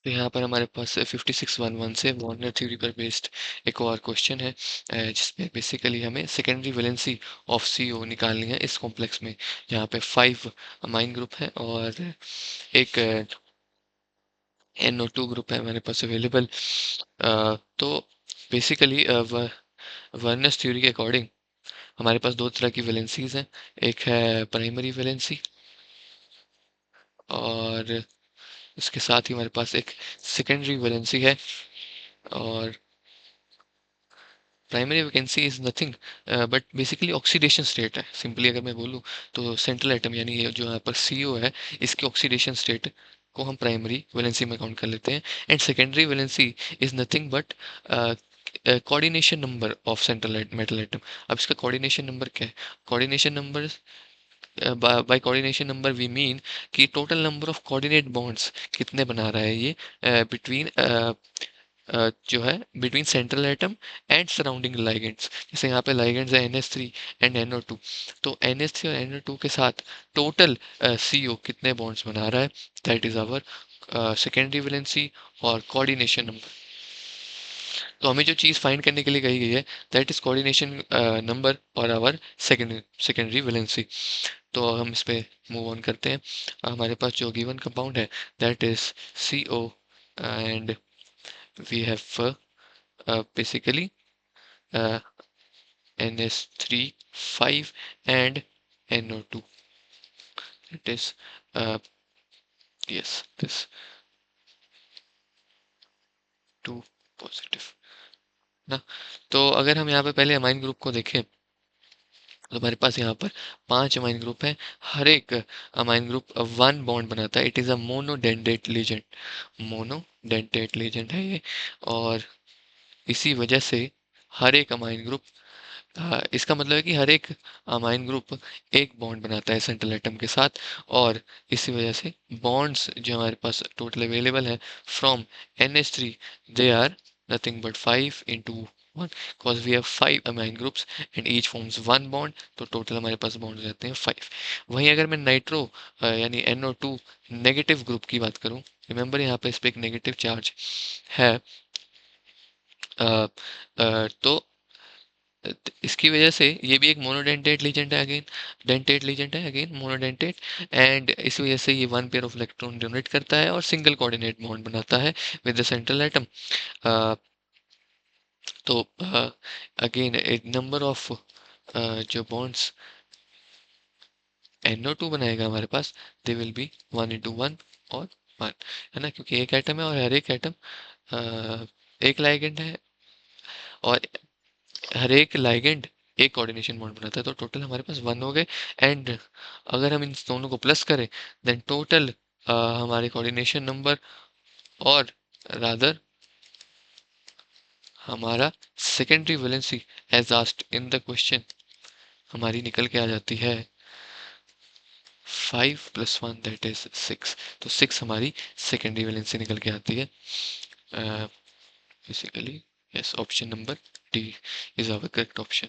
तो यहाँ पर हमारे पास 5611 से वार्नर थ्योरी पर बेस्ड एक और क्वेश्चन है, जिसमें बेसिकली हमें सेकेंडरी वैलेंसी ऑफ CO निकालनी है इस कॉम्प्लेक्स में। यहाँ पे 5 अमाइन ग्रुप है और एक NO2 ग्रुप है हमारे पास अवेलेबल। तो बेसिकली वर्नर्स थ्योरी के अकॉर्डिंग हमारे पास दो तरह की वैलेंसीज हैं। एक है प्राइमरी वैलेंसी और इसके साथ ही हमारे पास एक सेकेंडरी वैलेंसी है। और primary vacancy is nothing but basically oxidation state है। सिंपली अगर मैं बोलूँ तो सेंट्रल एटम यानी ये जो यहाँ पर CO है, इसकी ऑक्सीडेशन स्टेट को हम प्राइमरी वैलेंसी में काउंट कर लेते हैं। And secondary valency is nothing but coordination number of central metal atom. अब इसका कोऑर्डिनेशन नंबर क्या है? Coordination number, by coordination number we mean कि total number of coordinate bonds कितने बना रहा है ये बिटवीन जो है between central atom and surrounding ligands. जैसे यहाँ पे लाइगेंड्स है NH3 एंड NO2, तो NH3 और NO2 के साथ टोटल CO कितने बॉन्ड्स बना रहा है, that is our secondary valency और कोऑर्डिनेशन नंबर। तो हमें जो चीज़ फाइंड करने के लिए कही गई है, दैट इज कोऑर्डिनेशन नंबर और आवर सेकेंडरी वैलेंसी। तो हम इस पे मूव ऑन करते हैं। हमारे पास जो गिवन कंपाउंड है that is CO and we have basically uh, NH3 5 and NO2. It is yes, this 2 positive ना। तो अगर हम यहाँ पे पहले अमाइन ग्रुप को देखें तो हमारे पास यहाँ पर 5 अमाइन ग्रुप हैं। हर एक अमाइन ग्रुप 1 बॉन्ड बनाता है। It is a monodentate legend, monodentate legend है ये। और इसी वजह से हर एक अमाइन ग्रुप, इसका मतलब है कि हर एक अमाइन ग्रुप एक बॉन्ड बनाता है सेंट्रल एटम के साथ। और इसी वजह से बॉन्ड्स जो हमारे पास टोटल अवेलेबल है from NH3, they are nothing but 5 into 1, because we have 5 amine groups and each forms 1 bond, तो टोटल हमारे पास बॉन्ड रहते हैं 5। वहीं अगर मैं नाइट्रो यानी NO2 नेगेटिव ग्रुप की बात करूं, रिमेंबर यहाँ पे इस पे एक नेगेटिव चार्ज है, तो इसकी वजह से ये भी एक मोनोडेंटेट लीजेंड है, अगेन डेंटेट लीजेंड है, अगेन मोनोडेंटेट। एंड इस वजह से ये 1 पेयर ऑफ इलेक्ट्रॉन डोनेट करता है और सिंगल कोऑर्डिनेट बॉन्ड बनाता है विद द सेंट्रल एटम। तो अगेन एक नंबर ऑफ जो बॉन्ड्स NO2 बनाएगा हमारे पास, दे विल बी 1 into 1 और 1, है ना, क्योंकि एक एटम है और हर एक एटम एक लाइगेंड है और हर एक लाइगेंड एक कोऑर्डिनेशन बॉन्ड बनाता है। तो टोटल हमारे पास 1 हो गए। एंड अगर हम इन दोनों को प्लस करें देन टोटल हमारे कोऑर्डिनेशन नंबर और रादर हमारा secondary valency as asked in the question हमारी निकल के आ जाती है 5 + 1 दैट इज 6। तो 6 हमारी सेकेंडरी वैलेंसी निकल के आती है। Basically yes, option number D is our correct option.